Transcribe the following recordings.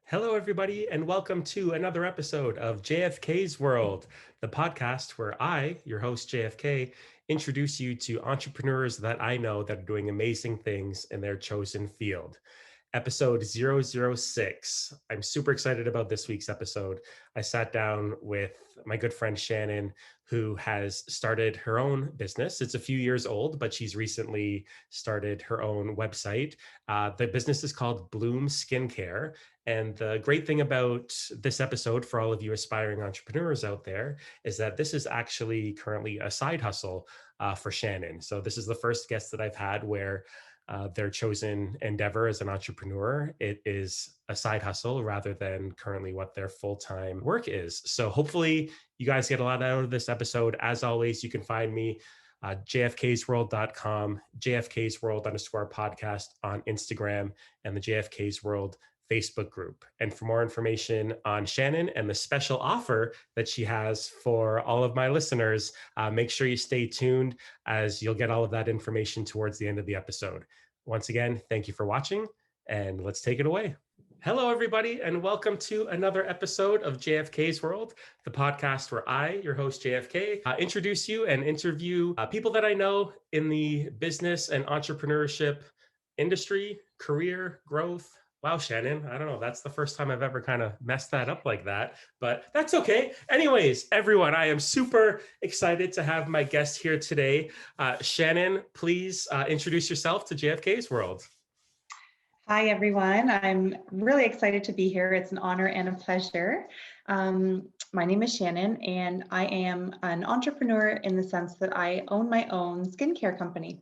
Hello, everybody, and welcome to another episode of JFK's World, the podcast where I, your host JFK, introduce you to entrepreneurs that I know that are doing amazing things in their chosen field. Episode 006. I'm super excited about this week's episode. I sat down with my good friend Shannon, who has started her own business. It's a few years old, but she's recently started her own website. The business is called Bloom Skincare. And the great thing about this episode for all of you aspiring entrepreneurs out there is that this is actually currently a side hustle for Shannon. So, this is the first guest that I've had where their chosen endeavor as an entrepreneur, it is a side hustle rather than currently what their full-time work is. So hopefully you guys get a lot out of this episode. As always, you can find me jfksworld.com, jfksworld _ podcast on Instagram, and the JFK's World Facebook group. And for more information on Shannon and the special offer that she has for all of my listeners, make sure you stay tuned as you'll get all of that information towards the end of the episode. Once again, thank you for watching, and let's take it away. Hello, everybody, and welcome to another episode of JFK's World, the podcast where I, your host JFK, introduce you and interview people that I know in the business and entrepreneurship industry, career, growth. Wow, Shannon, I don't know. That's the first time I've ever kind of messed that up like that, but that's okay. Anyways, everyone, I am super excited to have my guest here today. Shannon, please introduce yourself to JFK's World. Hi, everyone. I'm really excited to be here. It's an honor and a pleasure. My name is Shannon, and I am an entrepreneur in the sense that I own my own skincare company.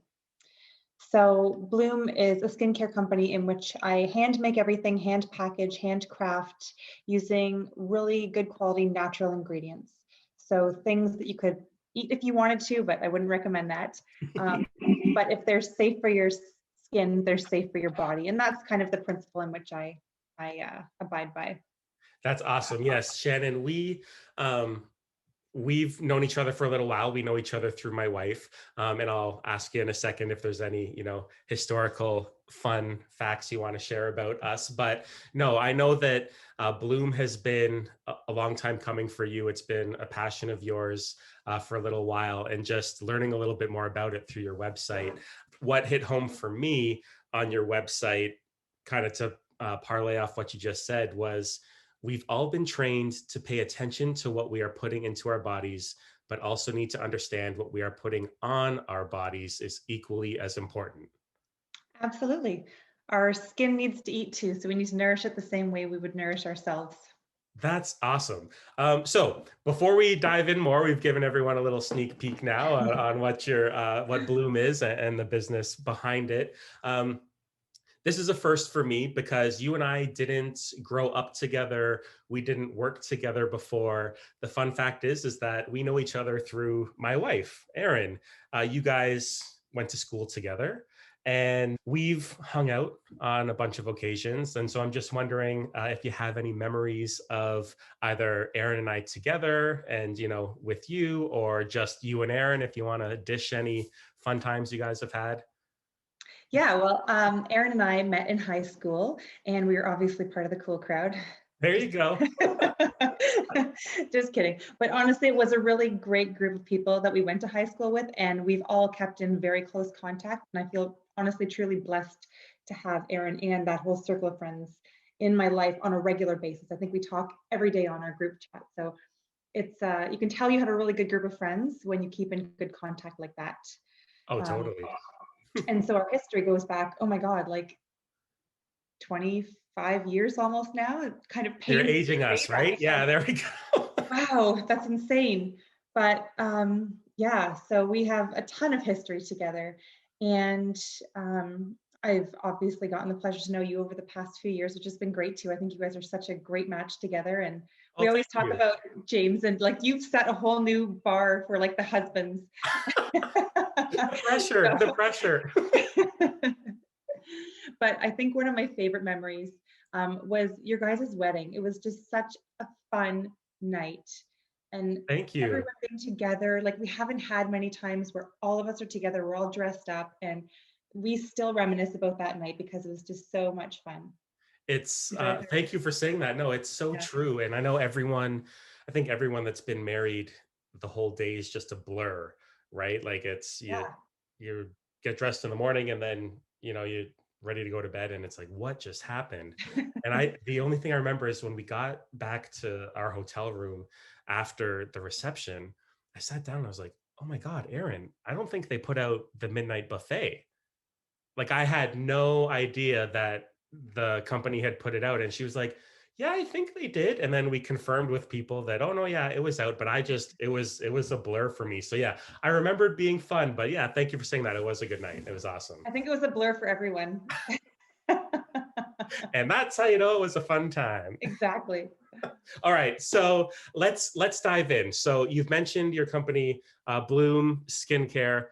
So Bloom is a skincare company in which I hand make everything, hand package, handcraft, using really good quality natural ingredients. So things that you could eat if you wanted to, but I wouldn't recommend that. But if they're safe for your skin, they're safe for your body. And that's kind of the principle in which I abide by. That's awesome. Yes, Shannon, we've known each other for a little while. We know each other through my wife. And I'll ask you in a second if there's any, historical fun facts you want to share about us. But no, I know that Bloom has been a long time coming for you. It's been a passion of yours for a little while, and just learning a little bit more about it through your website. What hit home for me on your website, kind of to parlay off what you just said, was we've all been trained to pay attention to what we are putting into our bodies, but also need to understand what we are putting on our bodies is equally as important. Absolutely. Our skin needs to eat too, so we need to nourish it the same way we would nourish ourselves. That's awesome. So before we dive in more, we've given everyone a little sneak peek now on what Bloom is and the business behind it. This is a first for me because you and I didn't grow up together. We didn't work together before. The fun fact is that we know each other through my wife, Erin. You guys went to school together, and we've hung out on a bunch of occasions. And so I'm just wondering if you have any memories of either Erin and I together and, with you, or just you and Erin, if you want to dish any fun times you guys have had. Yeah, well, Erin and I met in high school, and we were obviously part of the cool crowd. There you go. Just kidding. But honestly, it was a really great group of people that we went to high school with, and we've all kept in very close contact. And I feel honestly truly blessed to have Erin and that whole circle of friends in my life on a regular basis. I think we talk every day on our group chat. So it's you can tell you have a really good group of friends when you keep in good contact like that. Oh, totally. And so our history goes back, oh my God, like 25 years almost now. It kind of You're pains me aging to say us, right? that. Yeah, there we go. Wow, that's insane. But yeah, so we have a ton of history together. And I've obviously gotten the pleasure to know you over the past few years, which has been great too. I think you guys are such a great match together. And Oh, we always thank talk you. about James, and like you've set a whole new bar for like the husbands. The pressure. But I think one of my favorite memories was your guys' wedding. It was just such a fun night. And Thank you. everyone being together, like we haven't had many times where all of us are together, we're all dressed up, and we still reminisce about that night because it was just so much fun. It's Enjoy it. thank you for saying that. No, it's so Yeah. true. And I know everyone, I think everyone that's been married, the whole day is just a blur, right? Like it's Yeah. you get dressed in the morning and then, you're ready to go to bed and it's like, what just happened? And the only thing I remember is when we got back to our hotel room after the reception, I sat down and I was like, oh my God, Aaron, I don't think they put out the midnight buffet. Like, I had no idea that the company had put it out, and she was like, "Yeah, I think they did," and then we confirmed with people that, "Oh, no, yeah, it was out," but it was a blur for me. So, yeah, I remembered being fun, but yeah, thank you for saying that. It was a good night. It was awesome. I think it was a blur for everyone. And that's how you know it was a fun time. Exactly. All right, so let's dive in. So you've mentioned your company, Bloom Skincare.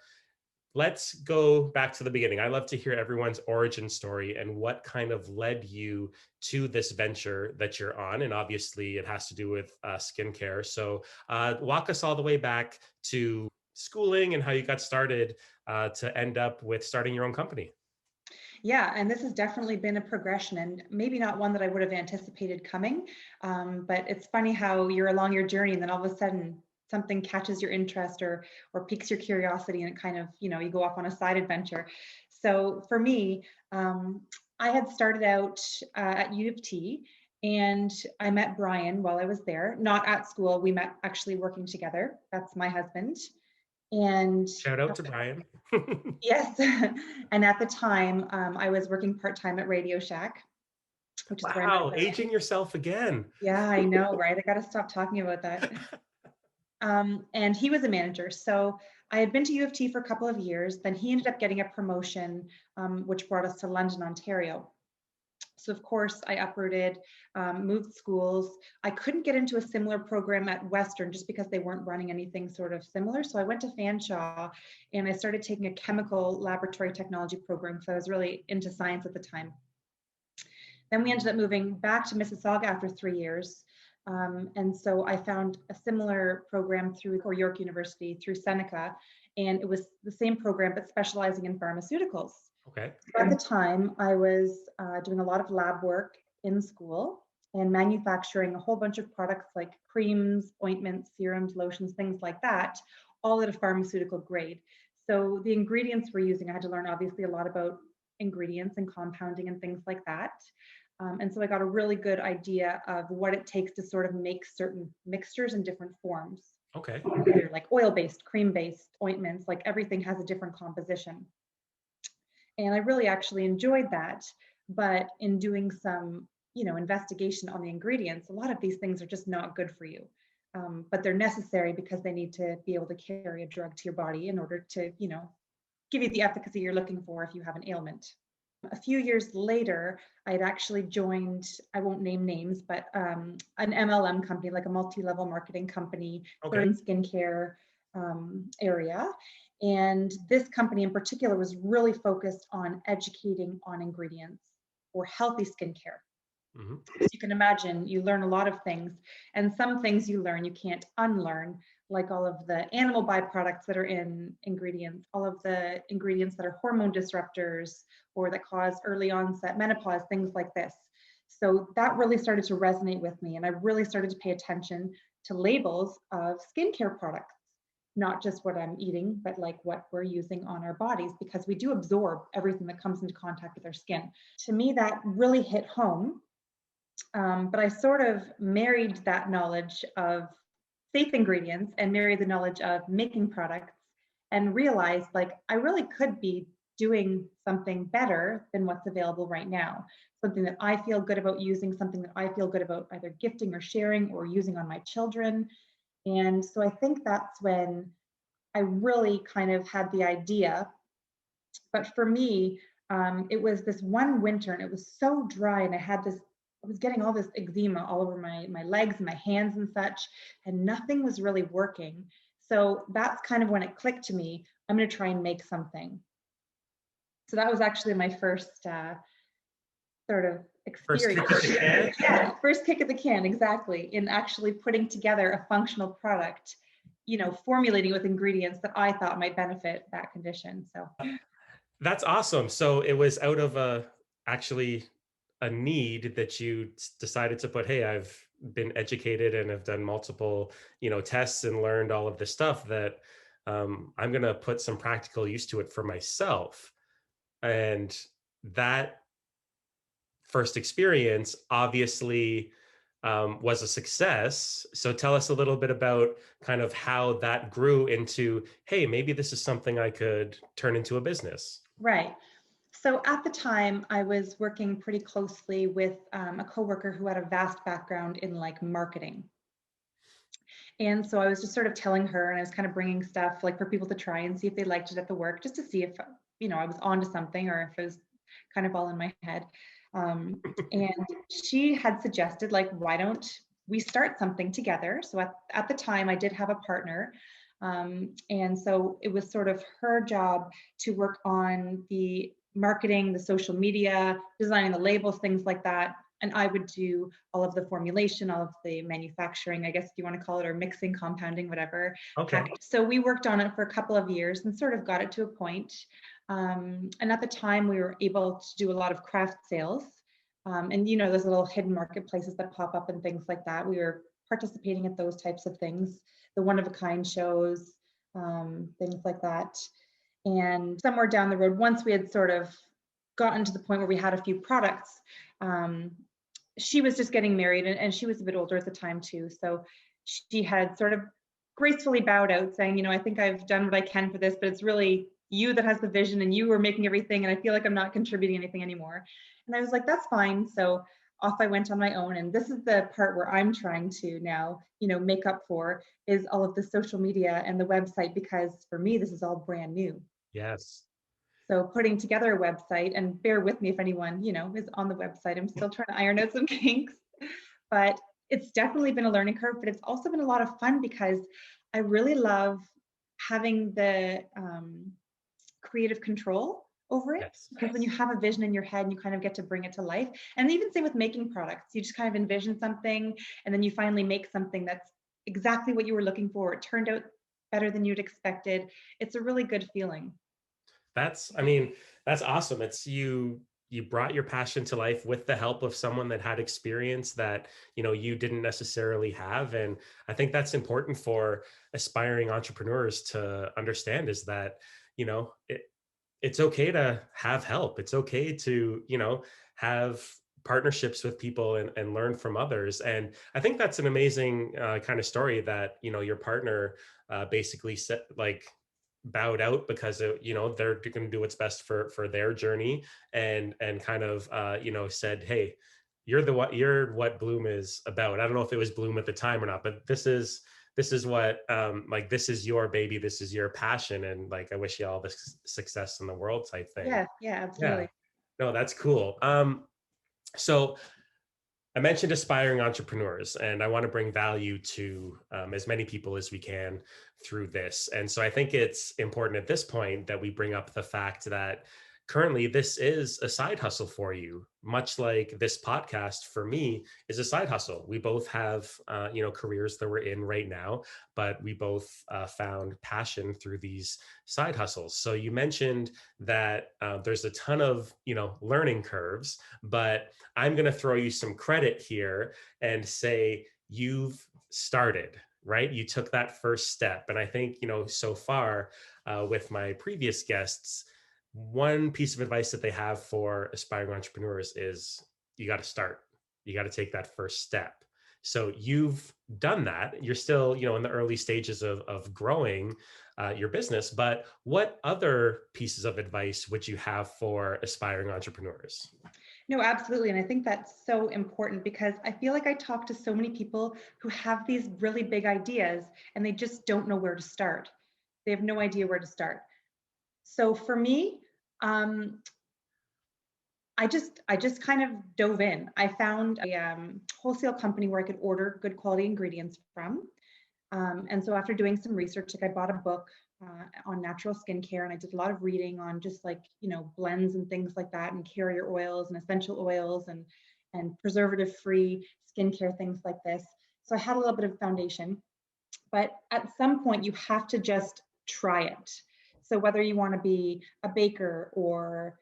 Let's go back to the beginning. I love to hear everyone's origin story and what kind of led you to this venture that you're on. And obviously, it has to do with skincare. So, walk us all the way back to schooling and how you got started to end up with starting your own company. Yeah, and this has definitely been a progression, and maybe not one that I would have anticipated coming. But it's funny how you're along your journey, and then all of a sudden something catches your interest or piques your curiosity, and it kind of you go off on a side adventure. So for me, I had started out at U of T, and I met Brian while I was there, not at school. We met actually working together. That's my husband, and Shout out to Brian. yes. And at the time, I was working part-time at Radio Shack, which is where I met Wow, Brian. aging yourself again. Yeah, I know, right? I got to stop talking about that. And he was a manager. So I had been to U of T for a couple of years. Then he ended up getting a promotion, which brought us to London, Ontario. So of course I uprooted, moved schools. I couldn't get into a similar program at Western just because they weren't running anything sort of similar. So I went to Fanshawe and I started taking a chemical laboratory technology program because I was really into science at the time. Then we ended up moving back to Mississauga after 3 years. And so I found a similar program through or York University through Seneca. And it was the same program, but specializing in pharmaceuticals. Okay. At the time, I was doing a lot of lab work in school and manufacturing a whole bunch of products like creams, ointments, serums, lotions, things like that, all at a pharmaceutical grade. So the ingredients we're using, I had to learn obviously a lot about ingredients and compounding and things like that. And so I got a really good idea of what it takes to sort of make certain mixtures in different forms. Okay. Either like oil-based, cream-based ointments, like everything has a different composition. And I really actually enjoyed that. But in doing some, investigation on the ingredients, a lot of these things are just not good for you. But they're necessary because they need to be able to carry a drug to your body in order to, give you the efficacy you're looking for if you have an ailment. A few years later, I had actually joined, I won't name names, but an MLM company, like a multi-level marketing company, sort Okay. of in skincare area. And this company in particular was really focused on educating on ingredients for healthy skincare. Hmm. As you can imagine, you learn a lot of things, and some things you learn you can't unlearn, like all of the animal byproducts that are in ingredients, all of the ingredients that are hormone disruptors or that cause early onset menopause, things like this. So that really started to resonate with me, and I really started to pay attention to labels of skincare products, not just what I'm eating, but like what we're using on our bodies, because we do absorb everything that comes into contact with our skin. To me, that really hit home. But I sort of married that knowledge of safe ingredients and married the knowledge of making products and realized like I really could be doing something better than what's available right now. Something that I feel good about using, something that I feel good about either gifting or sharing or using on my children. And so I think that's when I really kind of had the idea. But for me, it was this one winter and it was so dry and I was getting all this eczema all over my legs and my hands and such, and nothing was really working. So that's kind of when it clicked to me, I'm going to try and make something. So that was actually my first sort of First kick at experience. the can. Yeah, first kick at the can, exactly, in actually putting together a functional product, formulating with ingredients that I thought might benefit that condition. So That's awesome. So it was out of a actually a need that you decided to put, hey, I've been educated and have done multiple, tests and learned all of this stuff that I'm going to put some practical use to it for myself. And that first experience obviously was a success. So tell us a little bit about kind of how that grew into, hey, maybe this is something I could turn into a business. Right. So at the time, I was working pretty closely with a coworker who had a vast background in like marketing. And so I was just sort of telling her, and I was kind of bringing stuff like for people to try and see if they liked it at the work, just to see if, I was onto something or if it was kind of all in my head. And she had suggested, like, why don't we start something together? So at the time, I did have a partner. And so it was sort of her job to work on the marketing, the social media, designing the labels, things like that. And I would do all of the formulation, all of the manufacturing, I guess if you want to call it, or mixing, compounding, whatever. Okay. So we worked on it for a couple of years and sort of got it to a point. And at the time, we were able to do a lot of craft sales. And those little hidden marketplaces that pop up and things like that. We were participating at those types of things, the one of a kind shows, things like that. And somewhere down the road, once we had sort of gotten to the point where we had a few products, um, she was just getting married, and she was a bit older at the time too. So she had sort of gracefully bowed out, saying, I think I've done what I can for this, but it's really you that has the vision and you are making everything. And I feel like I'm not contributing anything anymore. And I was like, that's fine. So off I went on my own. And this is the part where I'm trying to now, make up for, is all of the social media and the website, because for me, this is all brand new. Yes. So putting together a website, and bear with me if anyone, is on the website. I'm still trying to iron out some kinks, but it's definitely been a learning curve, but it's also been a lot of fun because I really love having the creative control over it. Yes. Because when you have a vision in your head and you kind of get to bring it to life, and even same with making products, you just kind of envision something and then you finally make something that's exactly what you were looking for. It turned out better than you'd expected. It's a really good feeling. I mean, that's awesome. It's you brought your passion to life with the help of someone that had experience that, you didn't necessarily have. And I think that's important for aspiring entrepreneurs to understand is that, it's okay to have help. It's okay to, have partnerships with people and learn from others. And I think that's an amazing kind of story that, your partner basically said, like, bowed out because they're going to do what's best for their journey and kind of said, hey, you're what Bloom is about. I don't know if it was Bloom at the time or not, but this is what like this is your baby, this is your passion, and like I wish you all the success in the world type thing. Yeah, yeah, Yeah, absolutely. no, that's cool. So I mentioned aspiring entrepreneurs, and I want to bring value to as many people as we can through this. And so I think it's important at this point that we bring up the fact that currently this is a side hustle for you, much like this podcast for me is a side hustle. We both have, careers that we're in right now, but we both found passion through these side hustles. So you mentioned that there's a ton of, learning curves, but I'm going to throw you some credit here and say you've started, right? You took that first step. And I think, so far with my previous guests, one piece of advice that they have for aspiring entrepreneurs is you got to start. You got to take that first step. So you've done that. You're still, in the early stages of growing your business. But what other pieces of advice would you have for aspiring entrepreneurs? No, absolutely. And I think that's so important because I feel like I talk to so many people who have these really big ideas and they just don't know where to start. They have no idea where to start. So for me, um, I just kind of dove in. I found a wholesale company where I could order good quality ingredients from. And so after doing some research, like I bought a book on natural skincare, and I did a lot of reading on just like, blends and things like that, and carrier oils and essential oils and preservative-free skincare, things like this. So I had a little bit of foundation, but at some point you have to just try it. So whether you want to be a baker or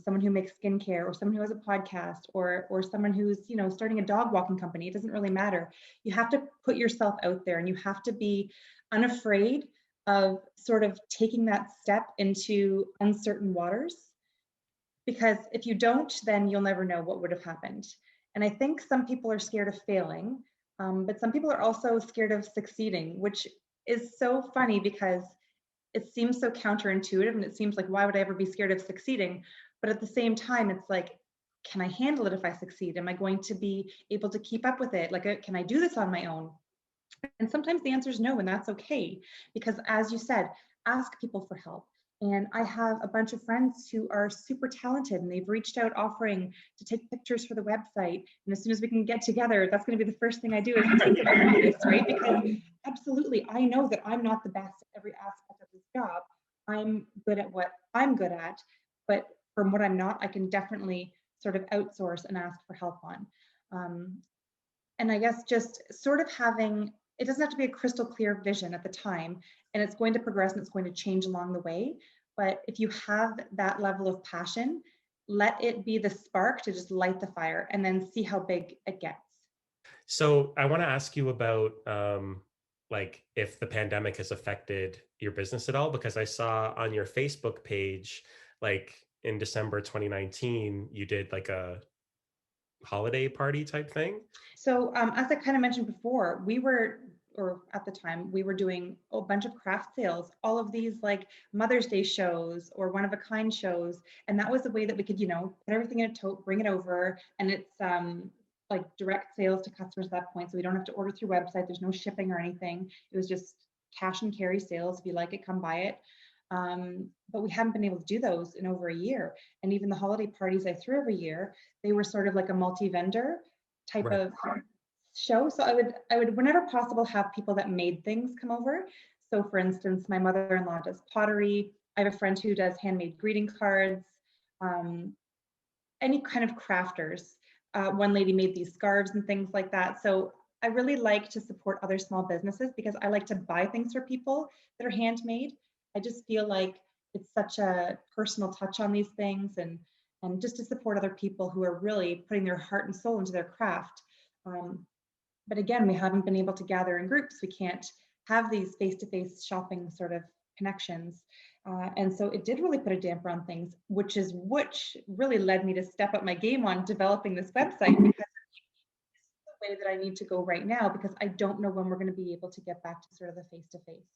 someone who makes skincare, or someone who has a podcast, or someone who's, starting a dog walking company. It doesn't really matter. You have to put yourself out there, and you have to be unafraid of sort of taking that step into uncertain waters, because if you don't, then you'll never know what would have happened. And I think some people are scared of failing, but some people are also scared of succeeding, which is so funny because it seems so counterintuitive, and it seems like, why would I ever be scared of succeeding? But at the same time, it's like, can I handle it if I succeed? Am I going to be able to keep up with it? Like, can I do this on my own? And sometimes the answer is no, and that's okay. Because as you said, ask people for help. And I have a bunch of friends who are super talented, and they've reached out offering to take pictures for the website. And as soon as we can get together, that's going to be the first thing I do, is take them through this, right? Because absolutely, I know that I'm not the best at every aspect of this job. I'm good at what I'm good at, but from what I'm not, I can definitely sort of outsource and ask for help on. And I guess just sort of having, it doesn't have to be a crystal clear vision at the time, and it's going to progress and it's going to change along the way. But if you have that level of passion, let it be the spark to just light the fire, and then see how big it gets. So I want to ask you about like if the pandemic has affected your business at all, because I saw on your Facebook page, like in December 2019, you did like a holiday party type thing. So as I kind of mentioned before, or at the time, we were doing a bunch of craft sales, all of these like Mother's Day shows or one of a kind shows. And that was the way that we could, put everything in a tote, bring it over. And it's like direct sales to customers at that point. So we don't have to order through website. There's no shipping or anything. It was just cash and carry sales. If you like it, come buy it. But we haven't been able to do those in over a year. And even the holiday parties I threw every year, they were sort of like a multi-vendor type Right. of show. So I would whenever possible have people that made things come over. So for instance, my mother-in-law does pottery. I have a friend who does handmade greeting cards, um, any kind of crafters. One lady made these scarves and things like that. So I really like to support other small businesses because I like to buy things for people that are handmade. I just feel like it's such a personal touch on these things, and just to support other people who are really putting their heart and soul into their craft. But again, we haven't been able to gather in groups. We can't have these face-to-face shopping sort of connections. And so it did really put a damper on things, which really led me to step up my game on developing this website, because it's the way that I need to go right now, because I don't know when we're going to be able to get back to sort of the face-to-face.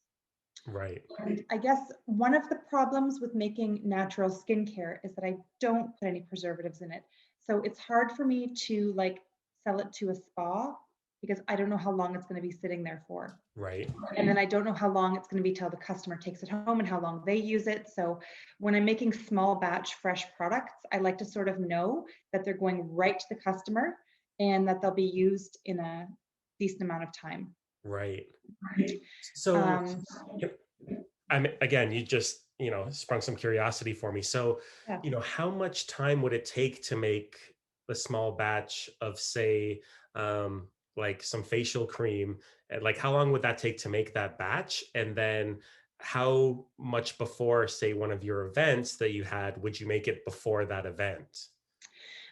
Right. And I guess one of the problems with making natural skincare is that I don't put any preservatives in it. So it's hard for me to like sell it to a spa, because I don't know how long it's going to be sitting there for. Right. And then I don't know how long it's going to be till the customer takes it home and how long they use it. So when I'm making small batch fresh products, I like to sort of know that they're going right to the customer and that they'll be used in a decent amount of time. Right. So Um, yep, I'm again, you just, sprung some curiosity for me. So, yeah. how much time would it take to make a small batch of, say, like some facial cream? And like, how long would that take to make that batch? And then how much before, say, one of your events that you had, would you make it before that event?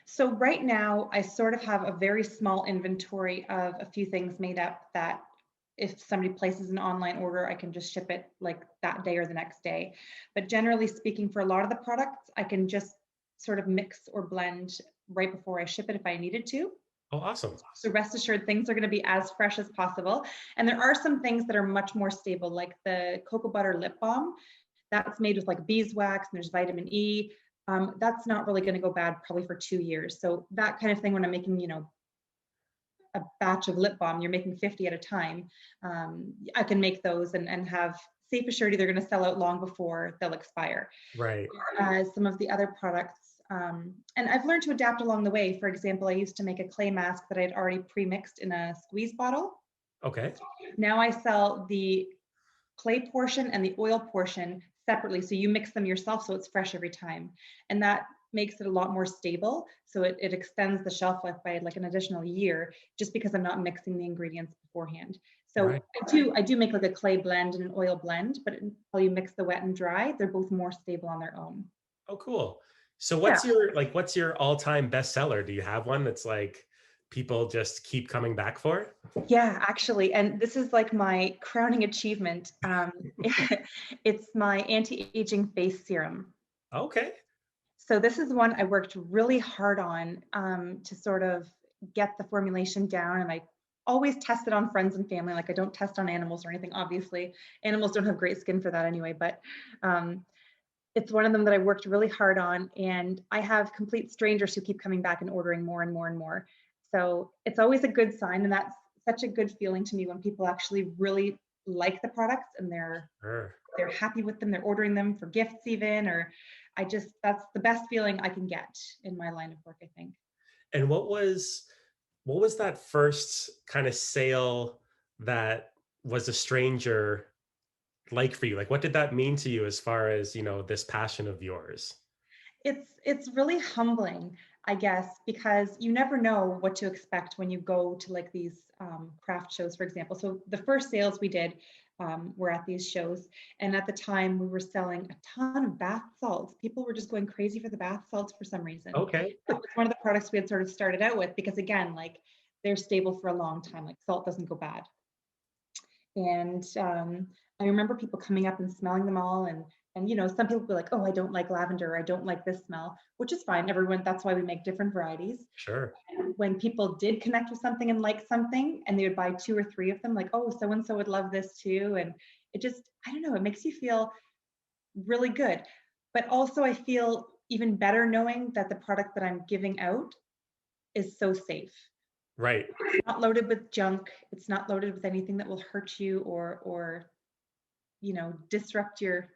So right now, I sort of have a very small inventory of a few things made up that if somebody places an online order, I can just ship it like that day or the next day. But generally speaking, for a lot of the products, I can just sort of mix or blend right before I ship it if I needed to. Oh, awesome. So rest assured, things are going to be as fresh as possible. And there are some things that are much more stable, like the cocoa butter lip balm. That's made with like beeswax, and there's vitamin E. That's not really going to go bad probably for 2 years. So that kind of thing, when I'm making, a batch of lip balm, you're making 50 at a time. I can make those and have safe assurity they're going to sell out long before they'll expire. Right. Some of the other products, and I've learned to adapt along the way. For example, I used to make a clay mask that I'd already pre-mixed in a squeeze bottle. Okay. Now I sell the clay portion and the oil portion separately. So you mix them yourself, so it's fresh every time. And that makes it a lot more stable. So it extends the shelf life by like an additional year, just because I'm not mixing the ingredients beforehand. So Right. I do make like a clay blend and an oil blend, but until you mix the wet and dry, they're both more stable on their own. Oh, cool. So Yeah. what's your all-time bestseller? Do you have one that's like people just keep coming back for? Yeah, actually, and this is like my crowning achievement. It's my anti-aging face serum. Okay. So this is one I worked really hard on to sort of get the formulation down, and I always test it on friends and family. Like I don't test on animals or anything. Obviously, animals don't have great skin for that anyway. But um, it's one of them that I worked really hard on, and I have complete strangers who keep coming back and ordering more and more and more. So it's always a good sign, and that's such a good feeling to me when people actually really like the products and Sure. they're happy with them, they're ordering them for gifts even, or I just that's the best feeling I can get in my line of work, I think. And what was that first kind of sale that was a stranger like for you? Like what did that mean to you as far as, this passion of yours? It's really humbling, I guess, because you never know what to expect when you go to like these craft shows, for example. So the first sales we did were at these shows, and at the time we were selling a ton of bath salts. People were just going crazy for the bath salts for some reason. Okay. That was one of the products we had sort of started out with because again, like they're stable for a long time. Like salt doesn't go bad. And I remember people coming up and smelling them all, and some people were like, "Oh, I don't like lavender. Or I don't like this smell," which is fine. Everyone, that's why we make different varieties. Sure. And when people did connect with something and like something, and they would buy two or three of them, like, "Oh, so and so would love this too," and it just, I don't know, it makes you feel really good. But also, I feel even better knowing that the product that I'm giving out is so safe. Right. It's not loaded with junk. It's not loaded with anything that will hurt you or disrupt your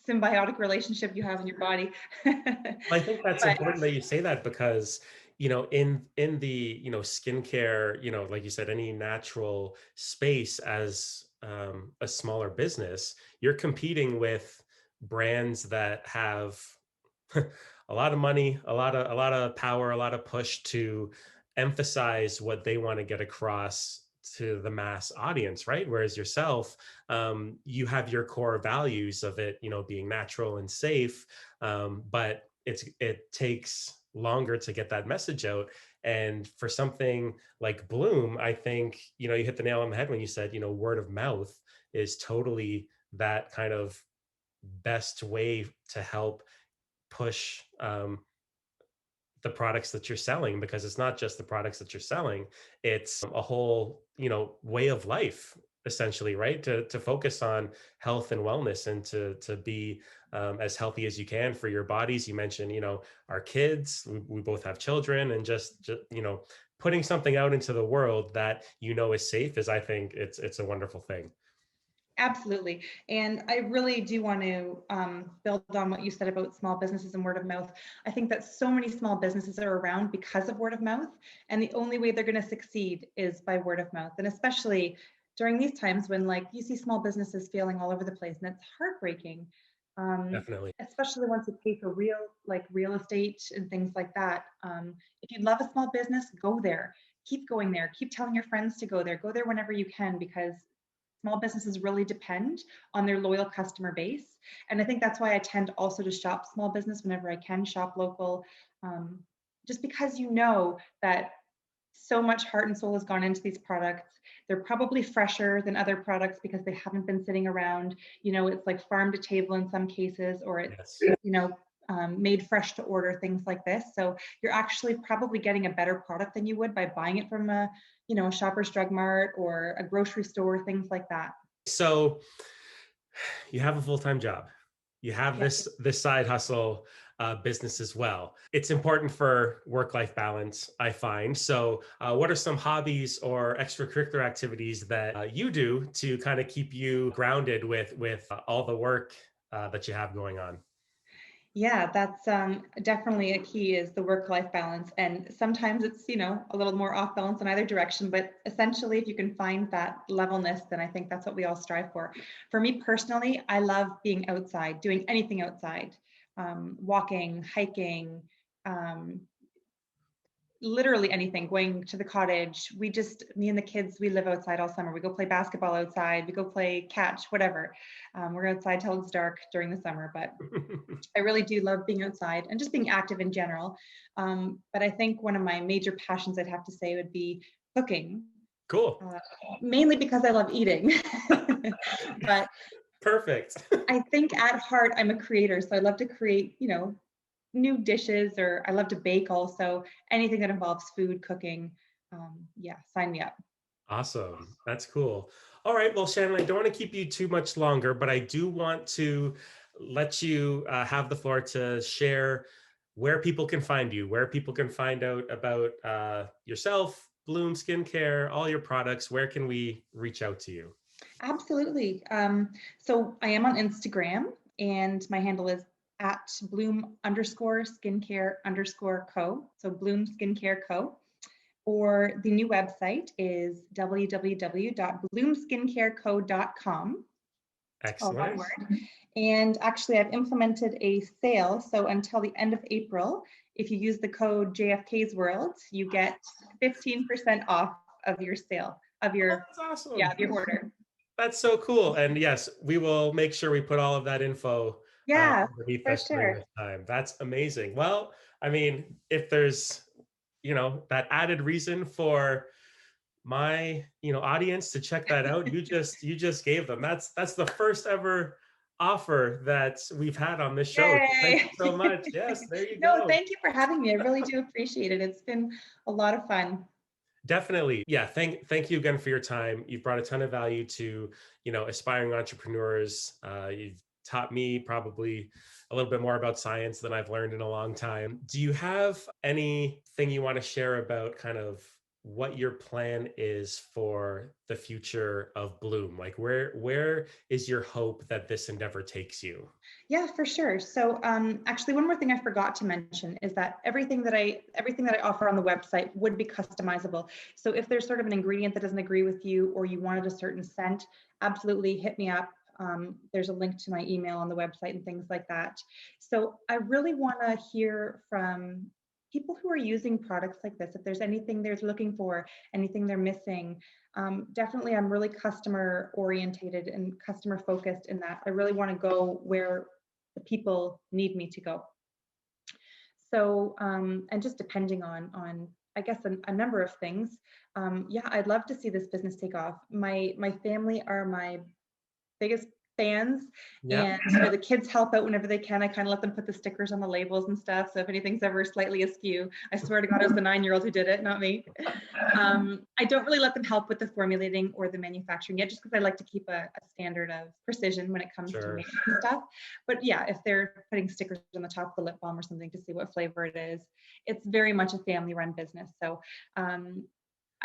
symbiotic relationship you have in your body. Well, I think that's But important that you say that because, in the, skincare, like you said, any natural space as a smaller business, you're competing with brands that have a lot of money, a lot of power, a lot of push to emphasize what they want to get across to the mass audience, right? Whereas yourself, you have your core values of it, being natural and safe, but it takes longer to get that message out. And for something like Bloom, I think you hit the nail on the head when you said word of mouth is totally that kind of best way to help push the products that you're selling, because it's not just the products that you're selling, it's a whole way of life, essentially, right? To focus on health and wellness, and to be as healthy as you can for your bodies. You mentioned our kids, we both have children, and just putting something out into the world that is safe is, I think, it's a wonderful thing. absolutely. And I really do want to build on what you said about small businesses and word of mouth. I think that so many small businesses are around because of word of mouth. And the only way they're going to succeed is by word of mouth. And especially during these times when like you see small businesses failing all over the place and it's heartbreaking. Definitely. Especially once you pay for real estate and things like that. If you love a small business, go there. Keep going there. Keep telling your friends to go there. Go there whenever you can because small businesses really depend on their loyal customer base. And I think that's why I tend also to shop small business whenever I can, shop local, um, just because you know that so much heart and soul has gone into these products. They're probably fresher than other products because they haven't been sitting around. It's like farm to table in some cases, or it's, Yes. made fresh to order, things like this. So you're actually probably getting a better product than you would by buying it from a Shoppers Drug Mart or a grocery store, things like that. So you have a full-time job, you have Yeah. this side hustle business as well. It's important for work-life balance, I find. So what are some hobbies or extracurricular activities that you do to kind of keep you grounded with all the work that you have going on? Yeah, that's definitely a key is the work-life balance. And sometimes it's, a little more off balance in either direction, but essentially if you can find that levelness, then I think that's what we all strive for. For me personally, I love being outside, doing anything outside, walking, hiking, um, literally anything, going to the cottage. Me and the kids, we live outside all summer. We go play basketball outside, we go play catch, whatever. We're outside till it's dark during the summer, but I really do love being outside and just being active in general. But I think one of my major passions, I'd have to say, would be cooking, Cool. uh, mainly because I love eating. But Perfect. I think at heart, I'm a creator. So I love to create, new dishes, or I love to bake also. Anything that involves food, cooking. Yeah, sign me up. Awesome. That's cool. All right. Well, Shannon, I don't want to keep you too much longer, but I do want to let you have the floor to share where people can find you, where people can find out about yourself, Bloom Skincare, all your products. Where can we reach out to you? Absolutely. So I am on Instagram, and my handle is at bloom_skincare_co. So Bloom Skincare Co. Or the new website is www.bloomskincareco.com, all one Excellent. word. And actually, I've implemented a sale. So until the end of April, if you use the code JFKsWORLD, you get 15% off of your sale, of your, That's awesome. yeah, of your order. That's so cool. And yes, we will make sure we put all of that info Yeah, underneath for us during sure. this time. That's amazing. Well, I mean, if there's, that added reason for my, audience to check that out, you just gave them. That's the first ever offer that we've had on this show. So thank Yay. you so much. Yes, there you No, go. thank you for having me. I really do appreciate it. It's been a lot of fun. Definitely. Yeah. Thank you again for your time. You've brought a ton of value to, aspiring entrepreneurs. You've taught me probably a little bit more about science than I've learned in a long time. Do you have anything you want to share about kind of what your plan is for the future of Bloom? Like where is your hope that this endeavor takes you? Yeah, for sure. So actually, one more thing I forgot to mention is that everything that I offer on the website would be customizable. So if there's sort of an ingredient that doesn't agree with you, or you wanted a certain scent, absolutely hit me up. There's a link to my email on the website and things like that. So I really want to hear from people who are using products like this. If there's anything they're looking for, anything they're missing, definitely I'm really customer orientated and customer focused in that I really want to go where the people need me to go. So, and just depending on I guess a number of things. Yeah, I'd love to see this business take off. My family are my biggest fans, Yeah, and the kids help out whenever they can. I kind of let them put the stickers on the labels and stuff. So if anything's ever slightly askew, I swear to God, it was the 9-year-old who did it, not me. I don't really let them help with the formulating or the manufacturing yet, just because I like to keep a standard of precision when it comes to sure. making stuff. But yeah, if they're putting stickers on the top of the lip balm or something to see what flavor it is, it's very much a family-run business. So I'm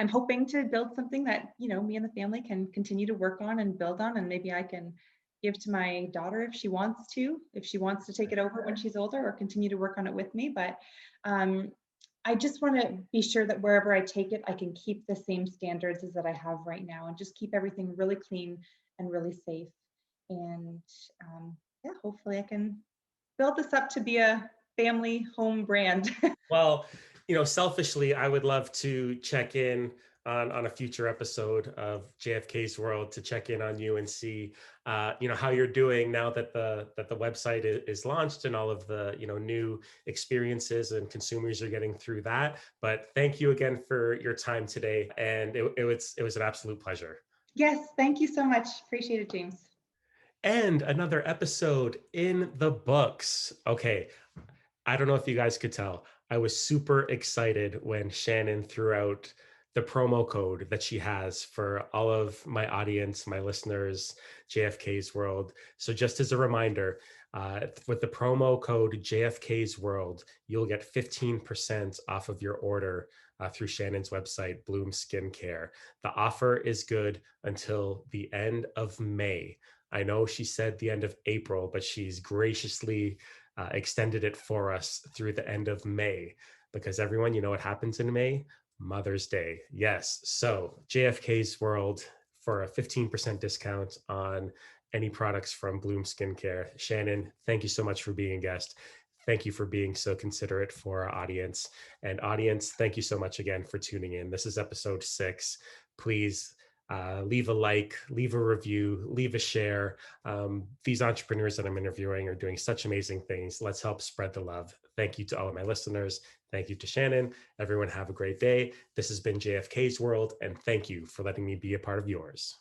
hoping to build something that, me and the family can continue to work on and build on, and maybe I can give to my daughter if she wants to take it over when she's older, or continue to work on it with me. But I just want to be sure that wherever I take it, I can keep the same standards as that I have right now, and just keep everything really clean and really safe. And yeah, hopefully I can build this up to be a family home brand. Well, selfishly, I would love to check in on a future episode of JFK's World to check in on you and see, how you're doing now that the website is launched and all of the new experiences and consumers are getting through that. But thank you again for your time today, and it was an absolute pleasure. Yes, thank you so much. Appreciate it, James. And another episode in the books. Okay, I don't know if you guys could tell. I was super excited when Shannon threw out the promo code that she has for all of my audience, my listeners, JFK's World. So, just as a reminder, with the promo code JFK's World, you'll get 15% off of your order through Shannon's website, Bloom Skincare. The offer is good until the end of May. I know she said the end of April, but she's graciously extended it for us through the end of May, because everyone, what happens in May? Mother's Day. Yes. So JFK's World for a 15% discount on any products from Bloom Skincare. Shannon, thank you so much for being a guest. Thank you for being so considerate for our audience. And audience, thank you so much again for tuning in. This is episode 6. Please leave a like, leave a review, leave a share. These entrepreneurs that I'm interviewing are doing such amazing things. Let's help spread the love. Thank you to all of my listeners. Thank you to Shannon. Everyone have a great day. This has been JFK's World, and thank you for letting me be a part of yours.